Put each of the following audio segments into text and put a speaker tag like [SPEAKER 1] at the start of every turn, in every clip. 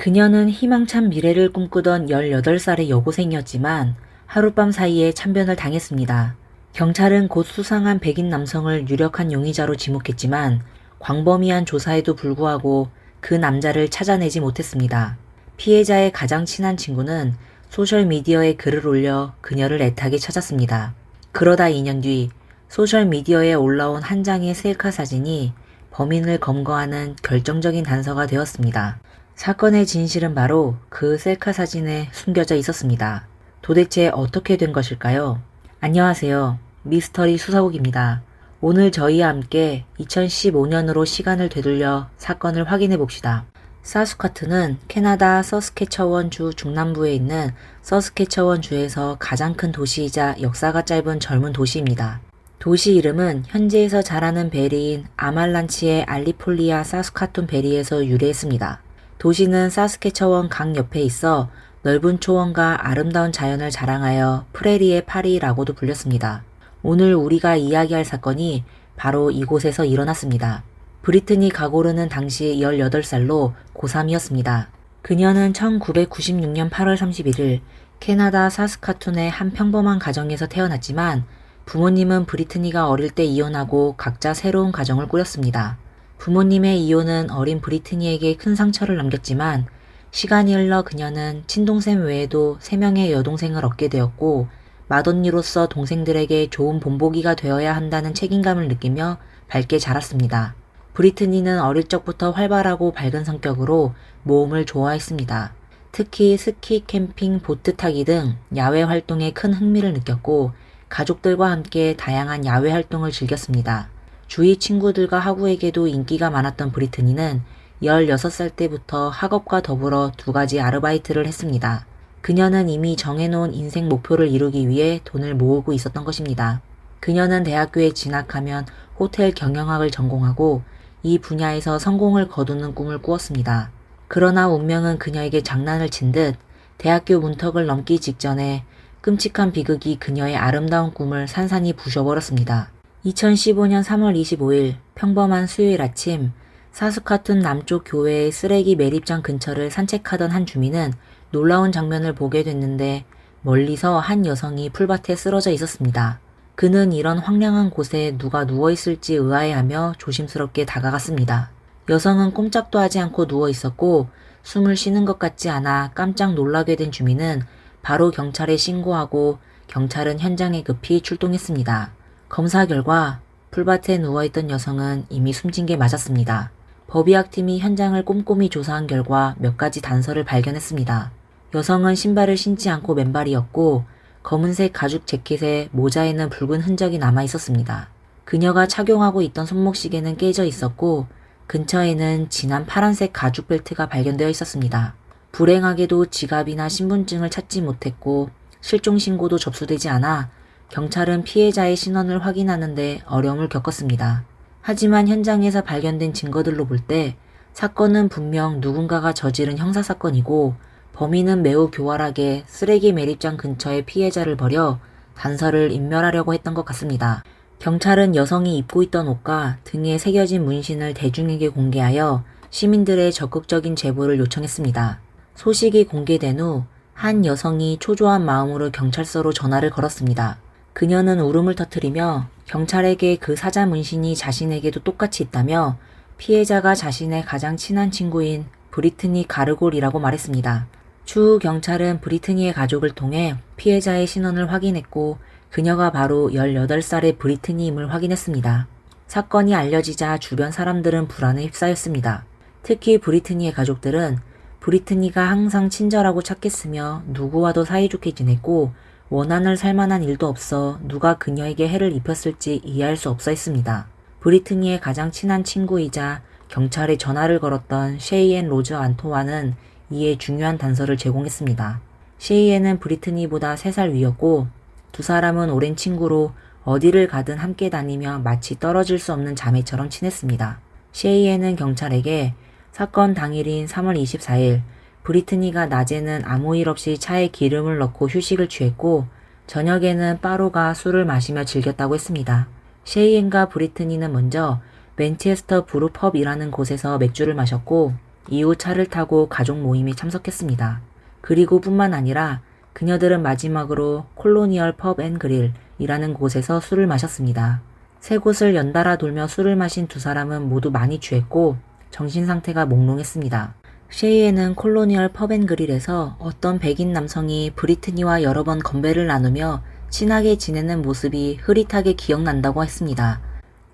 [SPEAKER 1] 그녀는 희망찬 미래를 꿈꾸던 18살의 여고생이었지만 하룻밤 사이에 참변을 당했습니다. 경찰은 곧 수상한 백인 남성을 유력한 용의자로 지목했지만 광범위한 조사에도 불구하고 그 남자를 찾아내지 못했습니다. 피해자의 가장 친한 친구는 소셜미디어에 글을 올려 그녀를 애타게 찾았습니다. 그러다 2년 뒤 소셜미디어에 올라온 한 장의 셀카 사진이 범인을 검거하는 결정적인 단서가 되었습니다. 사건의 진실은 바로 그 셀카 사진에 숨겨져 있었습니다. 도대체 어떻게 된 것일까요? 안녕하세요. 미스터리 수사국입니다. 오늘 저희와 함께 2015년으로 시간을 되돌려 사건을 확인해 봅시다. 사스카툰은 캐나다 서스케처원주 중남부에 있는 서스케처원주에서 가장 큰 도시이자 역사가 짧은 젊은 도시입니다. 도시 이름은 현지에서 자라는 베리인 아말란치의 알리폴리아 사스카툰 베리에서 유래했습니다. 도시는 사스케처원 강 옆에 있어 넓은 초원과 아름다운 자연을 자랑하여 프레리의 파리라고도 불렸습니다. 오늘 우리가 이야기할 사건이 바로 이곳에서 일어났습니다. 브리트니 가고르는 당시 18살로 고3이었습니다. 그녀는 1996년 8월 31일 캐나다 사스카툰의 한 평범한 가정에서 태어났지만 부모님은 브리트니가 어릴 때 이혼하고 각자 새로운 가정을 꾸렸습니다. 부모님의 이혼은 어린 브리트니에게 큰 상처를 남겼지만 시간이 흘러 그녀는 친동생 외에도 3명의 여동생을 얻게 되었고 맏언니로서 동생들에게 좋은 본보기가 되어야 한다는 책임감을 느끼며 밝게 자랐습니다. 브리트니는 어릴 적부터 활발하고 밝은 성격으로 모험을 좋아했습니다. 특히 스키, 캠핑, 보트 타기 등 야외 활동에 큰 흥미를 느꼈고 가족들과 함께 다양한 야외 활동을 즐겼습니다. 주위 친구들과 하구에게도 인기가 많았던 브리트니는 16살 때부터 학업과 더불어 2가지 아르바이트를 했습니다. 그녀는 이미 정해놓은 인생 목표를 이루기 위해 돈을 모으고 있었던 것입니다. 그녀는 대학교에 진학하면 호텔 경영학을 전공하고 이 분야에서 성공을 거두는 꿈을 꾸었습니다. 그러나 운명은 그녀에게 장난을 친 듯 대학교 문턱을 넘기 직전에 끔찍한 비극이 그녀의 아름다운 꿈을 산산이 부셔버렸습니다. 2015년 3월 25일 평범한 수요일 아침 사스카툰 남쪽 교회의 쓰레기 매립장 근처를 산책하던 한 주민은 놀라운 장면을 보게 됐는데 멀리서 한 여성이 풀밭에 쓰러져 있었습니다. 그는 이런 황량한 곳에 누가 누워있을지 의아해하며 조심스럽게 다가갔습니다. 여성은 꼼짝도 하지 않고 누워있었고 숨을 쉬는 것 같지 않아 깜짝 놀라게 된 주민은 바로 경찰에 신고하고 경찰은 현장에 급히 출동했습니다. 검사 결과 풀밭에 누워있던 여성은 이미 숨진 게 맞았습니다. 법의학팀이 현장을 꼼꼼히 조사한 결과 몇 가지 단서를 발견했습니다. 여성은 신발을 신지 않고 맨발이었고 검은색 가죽 재킷에 모자에는 붉은 흔적이 남아 있었습니다. 그녀가 착용하고 있던 손목시계는 깨져 있었고 근처에는 진한 파란색 가죽 벨트가 발견되어 있었습니다. 불행하게도 지갑이나 신분증을 찾지 못했고 실종 신고도 접수되지 않아 경찰은 피해자의 신원을 확인하는데 어려움을 겪었습니다. 하지만 현장에서 발견된 증거들로 볼 때 사건은 분명 누군가가 저지른 형사사건이고 범인은 매우 교활하게 쓰레기 매립장 근처에 피해자를 버려 단서를 인멸하려고 했던 것 같습니다. 경찰은 여성이 입고 있던 옷과 등에 새겨진 문신을 대중에게 공개하여 시민들의 적극적인 제보를 요청했습니다. 소식이 공개된 후 한 여성이 초조한 마음으로 경찰서로 전화를 걸었습니다. 그녀는 울음을 터뜨리며 경찰에게 그 사자 문신이 자신에게도 똑같이 있다며 피해자가 자신의 가장 친한 친구인 브리트니 가르골이라고 말했습니다. 추후 경찰은 브리트니의 가족을 통해 피해자의 신원을 확인했고 그녀가 바로 18살의 브리트니임을 확인했습니다. 사건이 알려지자 주변 사람들은 불안에 휩싸였습니다. 특히 브리트니의 가족들은 브리트니가 항상 친절하고 착했으며 누구와도 사이좋게 지냈고 원한을 살만한 일도 없어 누가 그녀에게 해를 입혔을지 이해할 수 없어 했습니다. 브리트니의 가장 친한 친구이자 경찰에 전화를 걸었던 셰이앤 로즈 안토와는 이에 중요한 단서를 제공했습니다. 셰이앤은 브리트니보다 3살 위였고 두 사람은 오랜 친구로 어디를 가든 함께 다니며 마치 떨어질 수 없는 자매처럼 친했습니다. 셰이앤은 경찰에게 사건 당일인 3월 24일 브리트니가 낮에는 아무 일 없이 차에 기름을 넣고 휴식을 취했고 저녁에는 바로가 술을 마시며 즐겼다고 했습니다. 셰이앤과 브리트니는 먼저 맨체스터 브루펍이라는 곳에서 맥주를 마셨고 이후 차를 타고 가족 모임에 참석했습니다. 그리고 뿐만 아니라 그녀들은 마지막으로 콜로니얼 펍 앤 그릴이라는 곳에서 술을 마셨습니다. 세 곳을 연달아 돌며 술을 마신 두 사람은 모두 많이 취했고 정신 상태가 몽롱했습니다. 셰이엔은 콜로니얼 펍 앤 그릴에서 어떤 백인 남성이 브리트니와 여러 번 건배를 나누며 친하게 지내는 모습이 흐릿하게 기억난다고 했습니다.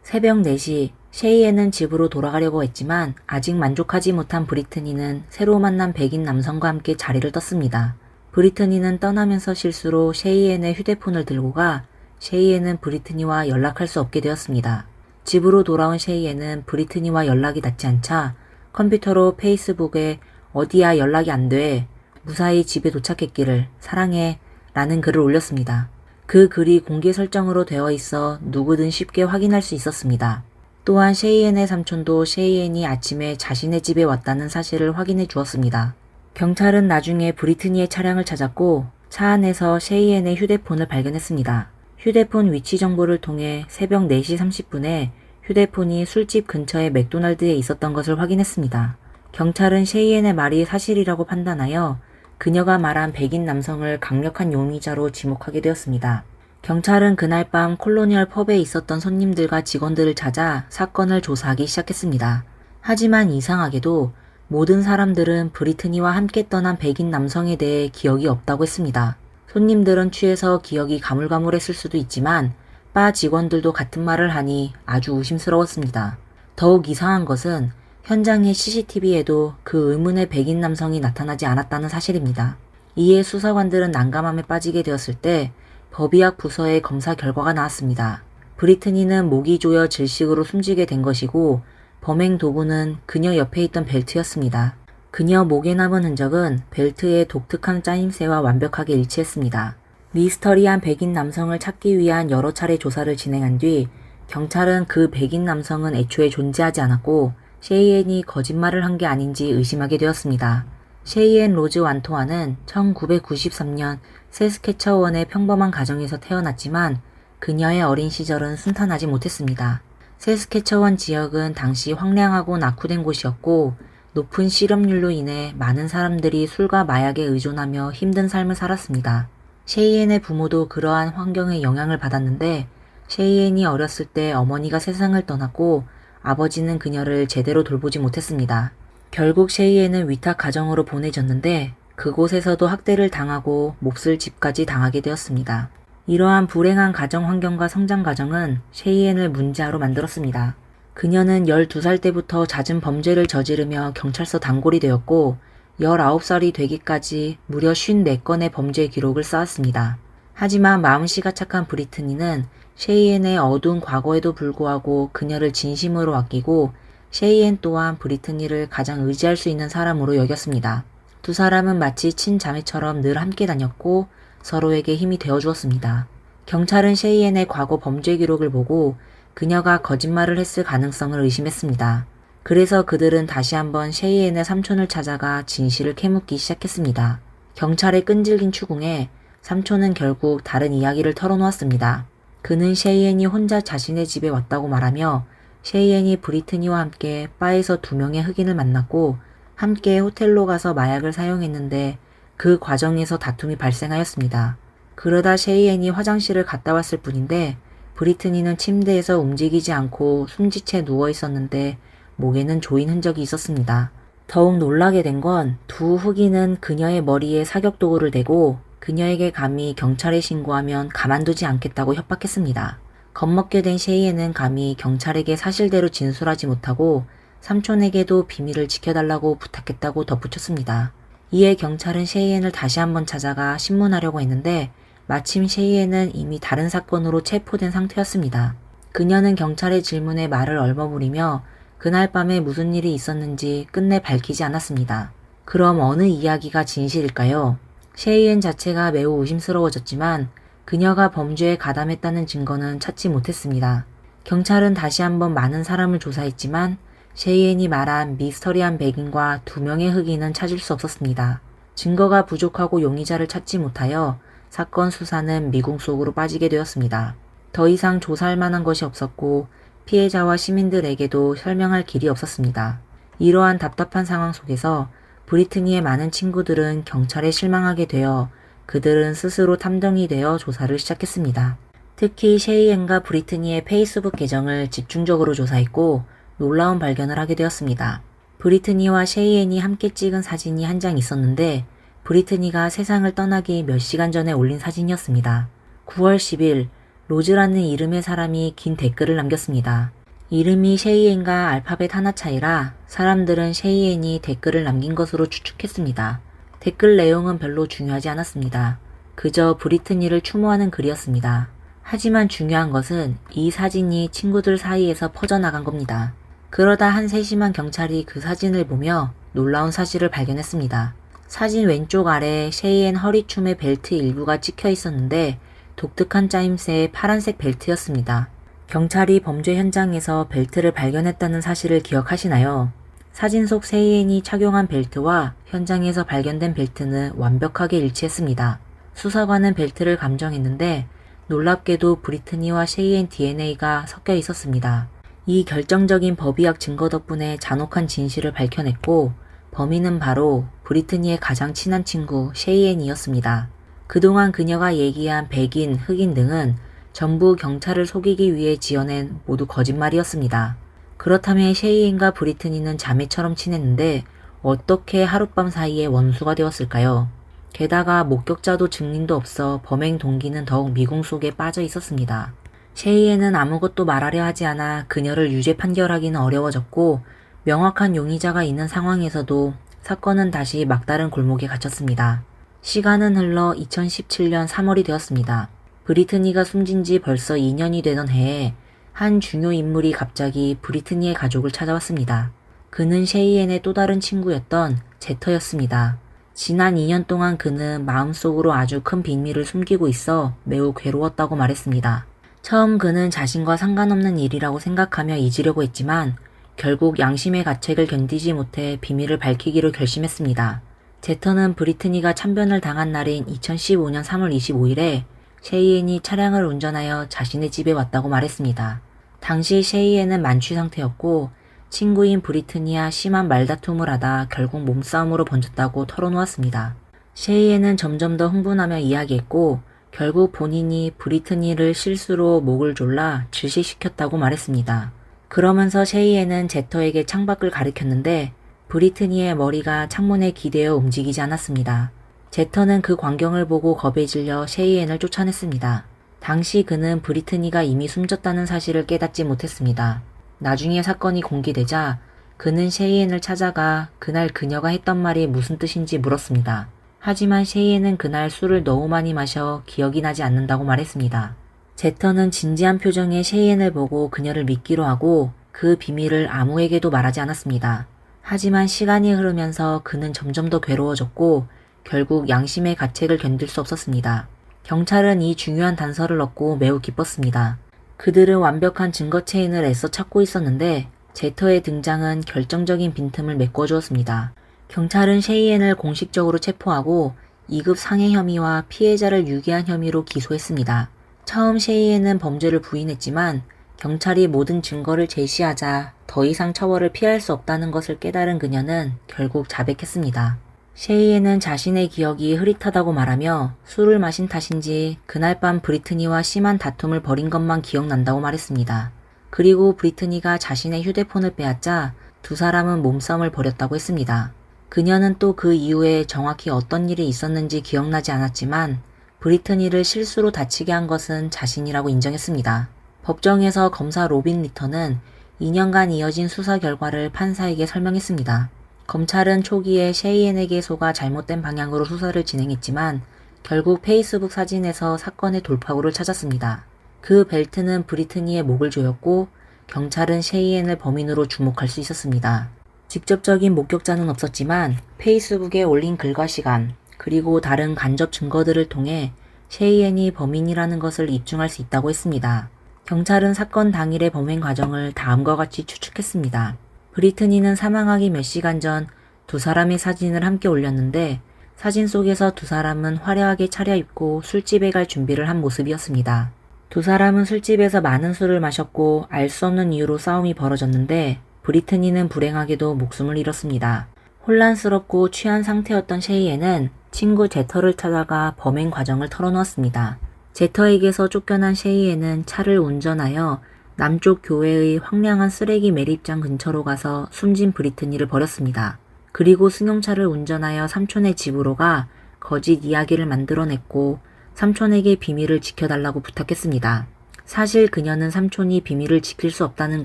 [SPEAKER 1] 새벽 4시 셰이엔은 집으로 돌아가려고 했지만 아직 만족하지 못한 브리트니는 새로 만난 백인 남성과 함께 자리를 떴습니다. 브리트니는 떠나면서 실수로 셰이엔의 휴대폰을 들고 가 셰이엔은 브리트니와 연락할 수 없게 되었습니다. 집으로 돌아온 셰이엔은 브리트니와 연락이 닿지 않자 컴퓨터로 페이스북에 어디야 연락이 안 돼. 무사히 집에 도착했기를 사랑해 라는 글을 올렸습니다. 그 글이 공개 설정으로 되어 있어 누구든 쉽게 확인할 수 있었습니다. 또한 셰이엔의 삼촌도 셰이엔이 아침에 자신의 집에 왔다는 사실을 확인해 주었습니다. 경찰은 나중에 브리트니의 차량을 찾았고 차 안에서 셰이엔의 휴대폰을 발견했습니다. 휴대폰 위치 정보를 통해 새벽 4시 30분에 휴대폰이 술집 근처의 맥도날드에 있었던 것을 확인했습니다. 경찰은 셰이엔의 말이 사실이라고 판단하여 그녀가 말한 백인 남성을 강력한 용의자로 지목하게 되었습니다. 경찰은 그날 밤 콜로니얼 펍에 있었던 손님들과 직원들을 찾아 사건을 조사하기 시작했습니다. 하지만 이상하게도 모든 사람들은 브리트니와 함께 떠난 백인 남성에 대해 기억이 없다고 했습니다. 손님들은 취해서 기억이 가물가물했을 수도 있지만 바 직원들도 같은 말을 하니 아주 의심스러웠습니다. 더욱 이상한 것은 현장의 CCTV에도 그 의문의 백인 남성이 나타나지 않았다는 사실입니다. 이에 수사관들은 난감함에 빠지게 되었을 때 법의학 부서의 검사 결과가 나왔습니다. 브리트니는 목이 조여 질식으로 숨지게 된 것이고 범행 도구는 그녀 옆에 있던 벨트였습니다. 그녀 목에 남은 흔적은 벨트의 독특한 짜임새와 완벽하게 일치했습니다. 미스터리한 백인 남성을 찾기 위한 여러 차례 조사를 진행한 뒤 경찰은 그 백인 남성은 애초에 존재하지 않았고 셰이엔이 거짓말을 한 게 아닌지 의심하게 되었습니다. 셰이엔 로즈 완토아는 1993년 세스케처원의 평범한 가정에서 태어났지만 그녀의 어린 시절은 순탄하지 못했습니다. 세스케처원 지역은 당시 황량하고 낙후된 곳이었고 높은 실업률로 인해 많은 사람들이 술과 마약에 의존하며 힘든 삶을 살았습니다. 셰이엔의 부모도 그러한 환경에 영향을 받았는데 셰이엔이 어렸을 때 어머니가 세상을 떠났고 아버지는 그녀를 제대로 돌보지 못했습니다. 결국 셰이엔은 위탁 가정으로 보내졌는데 그곳에서도 학대를 당하고 몹쓸 집까지 당하게 되었습니다. 이러한 불행한 가정 환경과 성장 과정은 셰이엔을 문제아로 만들었습니다. 그녀는 12살 때부터 잦은 범죄를 저지르며 경찰서 단골이 되었고 19살이 되기까지 무려 54건의 범죄 기록을 쌓았습니다. 하지만 마음씨가 착한 브리트니는 셰이엔의 어두운 과거에도 불구하고 그녀를 진심으로 아끼고 셰이엔 또한 브리트니를 가장 의지할 수 있는 사람으로 여겼습니다. 두 사람은 마치 친자매처럼 늘 함께 다녔고 서로에게 힘이 되어주었습니다. 경찰은 셰이엔의 과거 범죄 기록을 보고 그녀가 거짓말을 했을 가능성을 의심했습니다. 그래서 그들은 다시 한번 셰이엔의 삼촌을 찾아가 진실을 캐묻기 시작했습니다. 경찰의 끈질긴 추궁에 삼촌은 결국 다른 이야기를 털어놓았습니다. 그는 셰이엔이 혼자 자신의 집에 왔다고 말하며 셰이엔이 브리트니와 함께 바에서 2명의 흑인을 만났고 함께 호텔로 가서 마약을 사용했는데 그 과정에서 다툼이 발생하였습니다. 그러다 셰이엔이 화장실을 갔다 왔을 뿐인데 브리트니는 침대에서 움직이지 않고 숨진 채 누워 있었는데 목에는 조인 흔적이 있었습니다. 더욱 놀라게 된 건 두 흑인은 그녀의 머리에 사격 도구를 대고 그녀에게 감히 경찰에 신고하면 가만두지 않겠다고 협박했습니다. 겁먹게 된 셰이엔은 감히 경찰에게 사실대로 진술하지 못하고 삼촌에게도 비밀을 지켜달라고 부탁했다고 덧붙였습니다. 이에 경찰은 셰이엔을 다시 한번 찾아가 신문하려고 했는데 마침 셰이엔은 이미 다른 사건으로 체포된 상태였습니다. 그녀는 경찰의 질문에 말을 얼버무리며 그날 밤에 무슨 일이 있었는지 끝내 밝히지 않았습니다. 그럼 어느 이야기가 진실일까요? 셰이엔 자체가 매우 의심스러워졌지만 그녀가 범죄에 가담했다는 증거는 찾지 못했습니다. 경찰은 다시 한번 많은 사람을 조사했지만 셰이엔이 말한 미스터리한 백인과 2명의 흑인은 찾을 수 없었습니다. 증거가 부족하고 용의자를 찾지 못하여 사건 수사는 미궁 속으로 빠지게 되었습니다. 더 이상 조사할 만한 것이 없었고 피해자와 시민들에게도 설명할 길이 없었습니다. 이러한 답답한 상황 속에서 브리트니의 많은 친구들은 경찰에 실망하게 되어 그들은 스스로 탐정이 되어 조사를 시작했습니다. 특히 셰이엔과 브리트니의 페이스북 계정을 집중적으로 조사했고 놀라운 발견을 하게 되었습니다. 브리트니와 셰이엔이 함께 찍은 사진이 한 장 있었는데 브리트니가 세상을 떠나기 몇 시간 전에 올린 사진이었습니다. 9월 10일 로즈라는 이름의 사람이 긴 댓글을 남겼습니다. 이름이 셰이엔과 알파벳 하나 차이라 사람들은 셰이엔이 댓글을 남긴 것으로 추측했습니다. 댓글 내용은 별로 중요하지 않았습니다. 그저 브리트니를 추모하는 글이었습니다. 하지만 중요한 것은 이 사진이 친구들 사이에서 퍼져나간 겁니다. 그러다 한 세심한 경찰이 그 사진을 보며 놀라운 사실을 발견했습니다. 사진 왼쪽 아래 셰이엔 허리춤의 벨트 일부가 찍혀 있었는데 독특한 짜임새의 파란색 벨트였습니다. 경찰이 범죄 현장에서 벨트를 발견했다는 사실을 기억하시나요? 사진 속 셰이엔이 착용한 벨트와 현장에서 발견된 벨트는 완벽하게 일치했습니다. 수사관은 벨트를 감정했는데 놀랍게도 브리트니와 셰이엔 DNA가 섞여 있었습니다. 이 결정적인 법의학 증거 덕분에 잔혹한 진실을 밝혀냈고 범인은 바로 브리트니의 가장 친한 친구 셰이엔이었습니다. 그동안 그녀가 얘기한 백인, 흑인 등은 전부 경찰을 속이기 위해 지어낸 모두 거짓말이었습니다. 그렇다면 셰이엔과 브리트니는 자매처럼 친했는데 어떻게 하룻밤 사이에 원수가 되었을까요? 게다가 목격자도 증인도 없어 범행 동기는 더욱 미궁 속에 빠져 있었습니다. 셰이엔은 아무것도 말하려 하지 않아 그녀를 유죄 판결하기는 어려워졌고 명확한 용의자가 있는 상황에서도 사건은 다시 막다른 골목에 갇혔습니다. 시간은 흘러 2017년 3월이 되었습니다. 브리트니가 숨진 지 벌써 2년이 되던 해에 한 중요 인물이 갑자기 브리트니의 가족을 찾아왔습니다. 그는 셰이엔의 또 다른 친구였던 제터였습니다. 지난 2년 동안 그는 마음속으로 아주 큰 비밀을 숨기고 있어 매우 괴로웠다고 말했습니다. 처음 그는 자신과 상관없는 일이라고 생각하며 잊으려고 했지만 결국 양심의 가책을 견디지 못해 비밀을 밝히기로 결심했습니다. 제터는 브리트니가 참변을 당한 날인 2015년 3월 25일에 셰이엔이 차량을 운전하여 자신의 집에 왔다고 말했습니다. 당시 셰이엔은 만취 상태였고 친구인 브리트니와 심한 말다툼을 하다 결국 몸싸움으로 번졌다고 털어놓았습니다. 셰이엔은 점점 더 흥분하며 이야기했고 결국 본인이 브리트니를 실수로 목을 졸라 질식시켰다고 말했습니다. 그러면서 셰이엔은 제터에게 창밖을 가리켰는데 브리트니의 머리가 창문에 기대어 움직이지 않았습니다. 제터는 그 광경을 보고 겁에 질려 셰이엔을 쫓아냈습니다. 당시 그는 브리트니가 이미 숨졌다는 사실을 깨닫지 못했습니다. 나중에 사건이 공개되자 그는 셰이엔을 찾아가 그날 그녀가 했던 말이 무슨 뜻인지 물었습니다. 하지만 셰이엔은 그날 술을 너무 많이 마셔 기억이 나지 않는다고 말했습니다. 제터는 진지한 표정의 셰이엔을 보고 그녀를 믿기로 하고 그 비밀을 아무에게도 말하지 않았습니다. 하지만 시간이 흐르면서 그는 점점 더 괴로워졌고 결국 양심의 가책을 견딜 수 없었습니다. 경찰은 이 중요한 단서를 얻고 매우 기뻤습니다. 그들은 완벽한 증거 체인을 애써 찾고 있었는데 제터의 등장은 결정적인 빈틈을 메꿔주었습니다. 경찰은 셰이엔을 공식적으로 체포하고 2급 상해 혐의와 피해자를 유기한 혐의로 기소했습니다. 처음 셰이엔은 범죄를 부인했지만 경찰이 모든 증거를 제시하자 더 이상 처벌을 피할 수 없다는 것을 깨달은 그녀는 결국 자백했습니다. 셰이엔은 자신의 기억이 흐릿하다고 말하며 술을 마신 탓인지 그날 밤 브리트니와 심한 다툼을 벌인 것만 기억난다고 말했습니다. 그리고 브리트니가 자신의 휴대폰을 빼앗자 두 사람은 몸싸움을 벌였다고 했습니다. 그녀는 또 그 이후에 정확히 어떤 일이 있었는지 기억나지 않았지만 브리트니를 실수로 다치게 한 것은 자신이라고 인정했습니다. 법정에서 검사 로빈 리터는 2년간 이어진 수사 결과를 판사에게 설명했습니다. 검찰은 초기에 셰이엔에게소가 잘못된 방향으로 수사를 진행했지만 결국 페이스북 사진에서 사건의 돌파구를 찾았습니다. 그 벨트는 브리트니의 목을 조였고 경찰은 셰이엔을 범인으로 주목할 수 있었습니다. 직접적인 목격자는 없었지만 페이스북에 올린 글과 시간 그리고 다른 간접 증거들을 통해 셰이엔이 범인이라는 것을 입증할 수 있다고 했습니다. 경찰은 사건 당일의 범행 과정을 다음과 같이 추측했습니다. 브리트니는 사망하기 몇 시간 전 두 사람의 사진을 함께 올렸는데 사진 속에서 두 사람은 화려하게 차려입고 술집에 갈 준비를 한 모습이었습니다. 두 사람은 술집에서 많은 술을 마셨고 알 수 없는 이유로 싸움이 벌어졌는데 브리트니는 불행하게도 목숨을 잃었습니다. 혼란스럽고 취한 상태였던 셰이엔은 친구 제터를 찾아가 범행 과정을 털어놓았습니다. 제터에게서 쫓겨난 셰이엔은 차를 운전하여 남쪽 교회의 황량한 쓰레기 매립장 근처로 가서 숨진 브리트니를 버렸습니다. 그리고 승용차를 운전하여 삼촌의 집으로 가 거짓 이야기를 만들어냈고 삼촌에게 비밀을 지켜달라고 부탁했습니다. 사실 그녀는 삼촌이 비밀을 지킬 수 없다는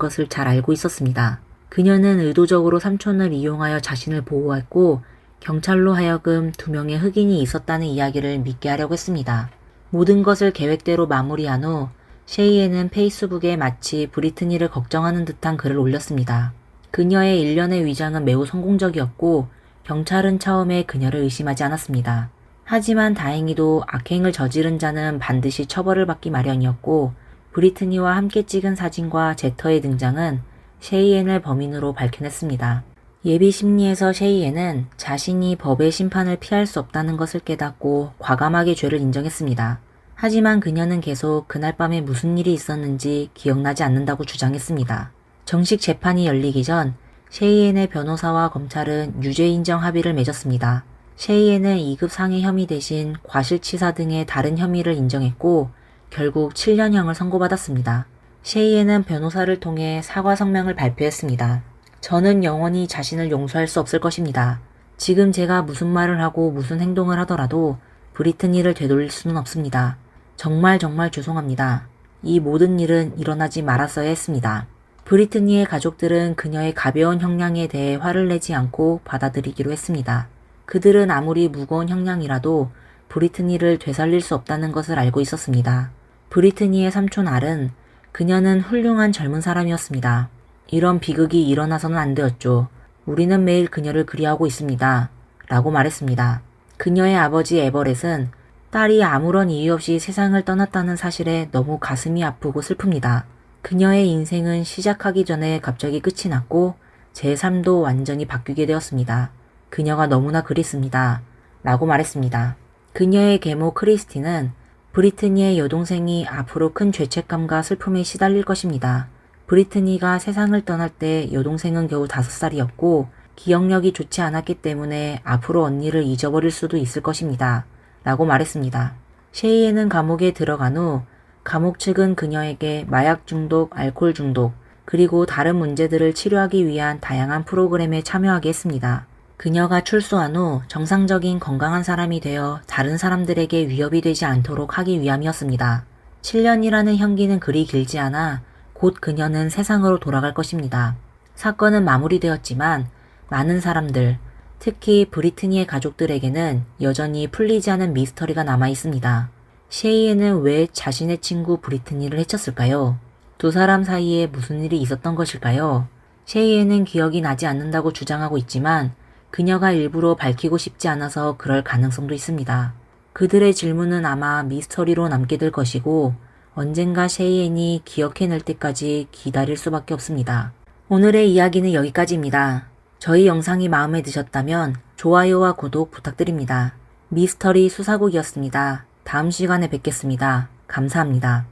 [SPEAKER 1] 것을 잘 알고 있었습니다. 그녀는 의도적으로 삼촌을 이용하여 자신을 보호했고 경찰로 하여금 2명의 흑인이 있었다는 이야기를 믿게 하려고 했습니다. 모든 것을 계획대로 마무리한 후 셰이엔은 페이스북에 마치 브리트니를 걱정하는 듯한 글을 올렸습니다. 그녀의 일련의 위장은 매우 성공적이었고 경찰은 처음에 그녀를 의심하지 않았습니다. 하지만 다행히도 악행을 저지른 자는 반드시 처벌을 받기 마련이었고 브리트니와 함께 찍은 사진과 제터의 등장은 셰이엔을 범인으로 밝혀냈습니다. 예비 심리에서 셰이엔은 자신이 법의 심판을 피할 수 없다는 것을 깨닫고 과감하게 죄를 인정했습니다. 하지만 그녀는 계속 그날 밤에 무슨 일이 있었는지 기억나지 않는다고 주장했습니다. 정식 재판이 열리기 전 셰이엔의 변호사와 검찰은 유죄 인정 합의를 맺었습니다. 셰이엔은 2급 상해 혐의 대신 과실치사 등의 다른 혐의를 인정했고 결국 7년형을 선고받았습니다. 셰이엔은 변호사를 통해 사과 성명을 발표했습니다. 저는 영원히 자신을 용서할 수 없을 것입니다. 지금 제가 무슨 말을 하고 무슨 행동을 하더라도 브리트니를 되돌릴 수는 없습니다. 정말 죄송합니다. 이 모든 일은 일어나지 말았어야 했습니다. 브리트니의 가족들은 그녀의 가벼운 형량에 대해 화를 내지 않고 받아들이기로 했습니다. 그들은 아무리 무거운 형량이라도 브리트니를 되살릴 수 없다는 것을 알고 있었습니다. 브리트니의 삼촌 알은 그녀는 훌륭한 젊은 사람이었습니다. 이런 비극이 일어나서는 안 되었죠. 우리는 매일 그녀를 그리워하고 있습니다. 라고 말했습니다. 그녀의 아버지 에버렛은 딸이 아무런 이유 없이 세상을 떠났다는 사실에 너무 가슴이 아프고 슬픕니다. 그녀의 인생은 시작하기 전에 갑자기 끝이 났고 제 삶도 완전히 바뀌게 되었습니다. 그녀가 너무나 그립습니다. 라고 말했습니다. 그녀의 계모 크리스티는 브리트니의 여동생이 앞으로 큰 죄책감과 슬픔에 시달릴 것입니다. 브리트니가 세상을 떠날 때 여동생은 겨우 5살이었고 기억력이 좋지 않았기 때문에 앞으로 언니를 잊어버릴 수도 있을 것입니다. 라고 말했습니다. 셰이엔은 감옥에 들어간 후 감옥 측은 그녀에게 마약 중독, 알코올 중독, 그리고 다른 문제들을 치료하기 위한 다양한 프로그램에 참여하게 했습니다. 그녀가 출소한 후 정상적인 건강한 사람이 되어 다른 사람들에게 위협이 되지 않도록 하기 위함이었습니다. 7년이라는 형기는 그리 길지 않아 곧 그녀는 세상으로 돌아갈 것입니다. 사건은 마무리되었지만 많은 사람들, 특히 브리트니의 가족들에게는 여전히 풀리지 않은 미스터리가 남아 있습니다. 셰이엔은 왜 자신의 친구 브리트니를 해쳤을까요? 두 사람 사이에 무슨 일이 있었던 것일까요? 셰이엔은 기억이 나지 않는다고 주장하고 있지만 그녀가 일부러 밝히고 싶지 않아서 그럴 가능성도 있습니다. 그들의 질문은 아마 미스터리로 남게 될 것이고 언젠가 셰이엔이 기억해낼 때까지 기다릴 수밖에 없습니다. 오늘의 이야기는 여기까지입니다. 저희 영상이 마음에 드셨다면 좋아요와 구독 부탁드립니다. 미스터리 수사국이었습니다. 다음 시간에 뵙겠습니다. 감사합니다.